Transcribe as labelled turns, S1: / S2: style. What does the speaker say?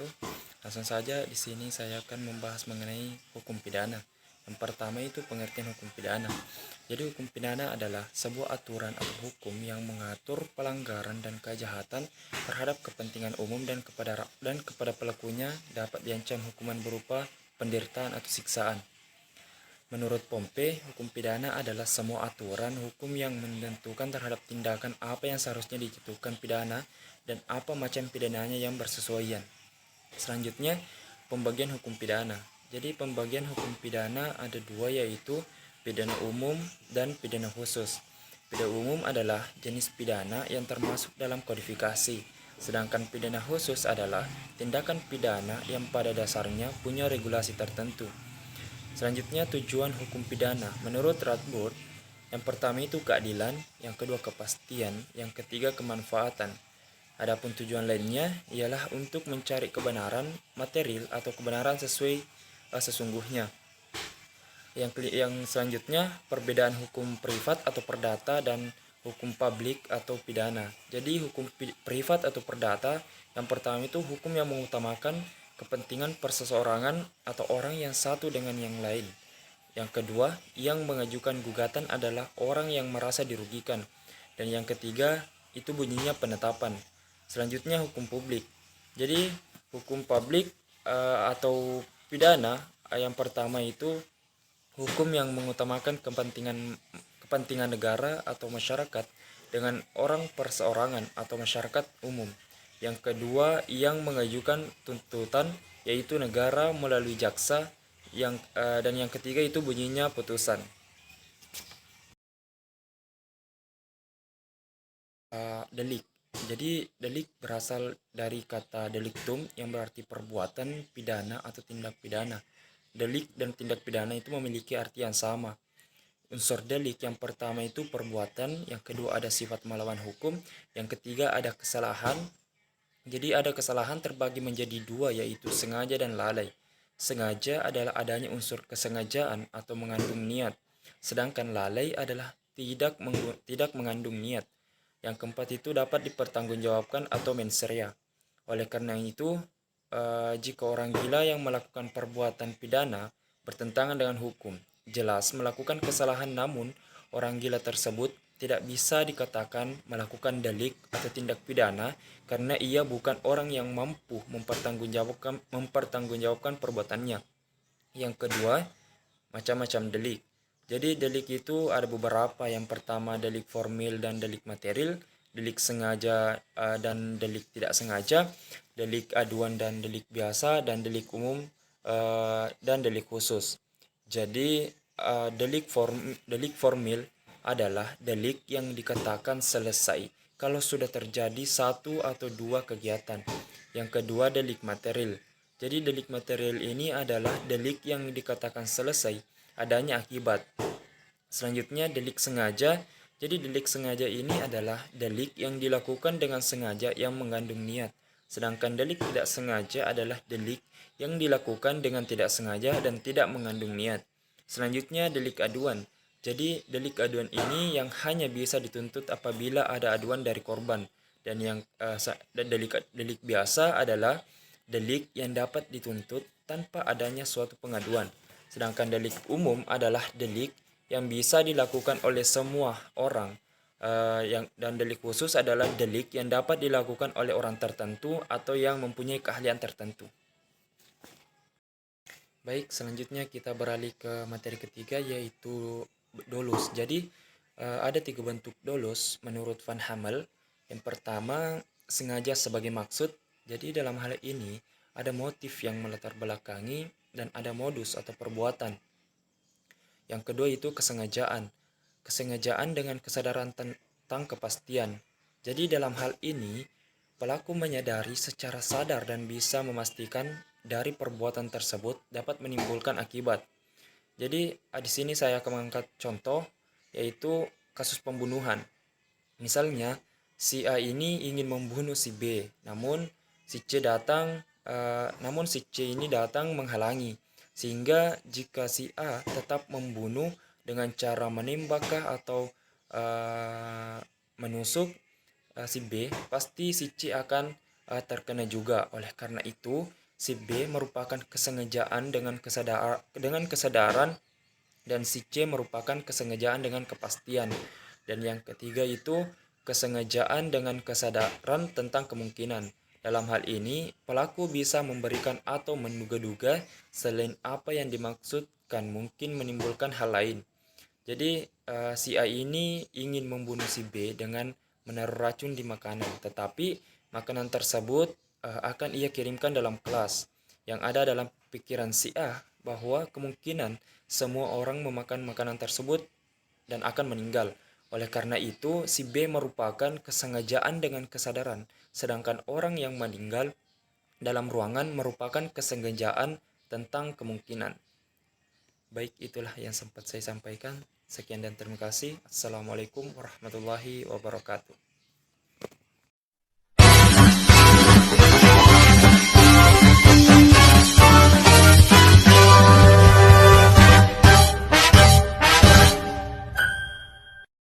S1: wabarakatuh. Langsung saja di sini saya akan membahas mengenai hukum pidana. Yang pertama itu pengertian hukum pidana. Jadi hukum pidana adalah sebuah aturan atau hukum yang mengatur pelanggaran dan kejahatan terhadap kepentingan umum dan kepada pelakunya dapat diancam hukuman berupa penderitaan atau siksaan. Menurut Pompe, hukum pidana adalah semua aturan hukum yang menentukan terhadap tindakan apa yang seharusnya dijatuhkan pidana dan apa macam pidananya yang bersesuaian. Selanjutnya, pembagian hukum pidana. Jadi pembagian hukum pidana ada dua, yaitu pidana umum dan pidana khusus. Pidana umum adalah jenis pidana yang termasuk dalam kodifikasi, sedangkan pidana khusus adalah tindakan pidana yang pada dasarnya punya regulasi tertentu. Selanjutnya, tujuan hukum pidana. Menurut Radford, yang pertama itu keadilan, yang kedua kepastian, yang ketiga kemanfaatan. Adapun tujuan lainnya ialah untuk mencari kebenaran material atau kebenaran sesuai sesungguhnya. Yang selanjutnya, perbedaan hukum privat atau perdata dan hukum publik atau pidana. Jadi hukum privat atau perdata yang pertama itu hukum yang mengutamakan kepentingan perseseorangan atau orang yang satu dengan yang lain. Yang kedua, yang mengajukan gugatan adalah orang yang merasa dirugikan. Dan yang ketiga, itu bunyinya penetapan. Selanjutnya hukum publik. Jadi hukum publik atau pidana yang pertama itu hukum yang mengutamakan kepentingan negara atau masyarakat dengan orang perseorangan atau masyarakat umum. Yang kedua, yang mengajukan tuntutan yaitu negara melalui jaksa, dan yang ketiga itu bunyinya putusan. Delik. Jadi delik berasal dari kata delictum yang berarti perbuatan pidana atau tindak pidana. Delik dan tindak pidana itu memiliki arti yang sama. Unsur delik yang pertama itu perbuatan, yang kedua ada sifat melawan hukum, yang ketiga ada kesalahan. Jadi ada kesalahan terbagi menjadi dua, yaitu sengaja dan lalai. Sengaja adalah adanya unsur kesengajaan atau mengandung niat, sedangkan lalai adalah tidak mengandung niat. Yang keempat itu dapat dipertanggungjawabkan atau mens rea. Oleh karena itu, jika orang gila yang melakukan perbuatan pidana bertentangan dengan hukum, jelas melakukan kesalahan, namun orang gila tersebut tidak bisa dikatakan melakukan delik atau tindak pidana karena ia bukan orang yang mampu mempertanggungjawabkan perbuatannya. Yang kedua, macam-macam delik. Jadi delik itu ada beberapa. Yang pertama delik formil dan delik material, delik sengaja dan delik tidak sengaja, delik aduan dan delik biasa, dan delik umum dan delik khusus. Jadi delik formil adalah delik yang dikatakan selesai kalau sudah terjadi satu atau dua kegiatan. Yang kedua delik material. Jadi delik material ini adalah delik yang dikatakan selesai adanya akibat. Selanjutnya delik sengaja. Jadi delik sengaja ini adalah delik yang dilakukan dengan sengaja yang mengandung niat. Sedangkan delik tidak sengaja adalah delik yang dilakukan dengan tidak sengaja dan tidak mengandung niat. Selanjutnya delik aduan. Jadi delik aduan ini yang hanya bisa dituntut apabila ada aduan dari korban. Dan yang delik biasa adalah delik yang dapat dituntut tanpa adanya suatu pengaduan. Sedangkan delik umum adalah delik yang bisa dilakukan oleh semua orang. Dan delik khusus adalah delik yang dapat dilakukan oleh orang tertentu atau yang mempunyai keahlian tertentu. Baik, selanjutnya kita beralih ke materi ketiga, yaitu dolus. Jadi ada 3 bentuk dolus menurut Van Hammel. Yang pertama, sengaja sebagai maksud. Jadi dalam hal ini ada motif yang melatar belakangi dan ada modus atau perbuatan. Yang kedua itu kesengajaan. Kesengajaan dengan kesadaran tentang kepastian. Jadi dalam hal ini pelaku menyadari secara sadar dan bisa memastikan dari perbuatan tersebut dapat menimbulkan akibat. Jadi di sini saya akan mengangkat contoh, yaitu kasus pembunuhan. Misalnya si A ini ingin membunuh si B, namun si C ini datang menghalangi. Sehingga jika si A tetap membunuh dengan cara menembakkah atau menusuk si B, pasti si C akan terkena juga. Oleh karena itu, si B merupakan kesengajaan dengan kesadaran dan si C merupakan kesengajaan dengan kepastian. Dan yang ketiga itu kesengajaan dengan kesadaran tentang kemungkinan. Dalam hal ini, pelaku bisa memberikan atau menduga-duga selain apa yang dimaksudkan mungkin menimbulkan hal lain. Jadi si A ini ingin membunuh si B dengan menaruh racun di makanan, tetapi makanan tersebut akan ia kirimkan dalam kelas. Yang ada dalam pikiran si A bahwa kemungkinan semua orang memakan makanan tersebut dan akan meninggal. Oleh karena itu, si B merupakan kesengajaan dengan kesadaran, sedangkan orang yang meninggal dalam ruangan merupakan kesengajaan tentang kemungkinan. Baik, itulah yang sempat saya sampaikan. Sekian dan terima kasih. Assalamualaikum warahmatullahi wabarakatuh.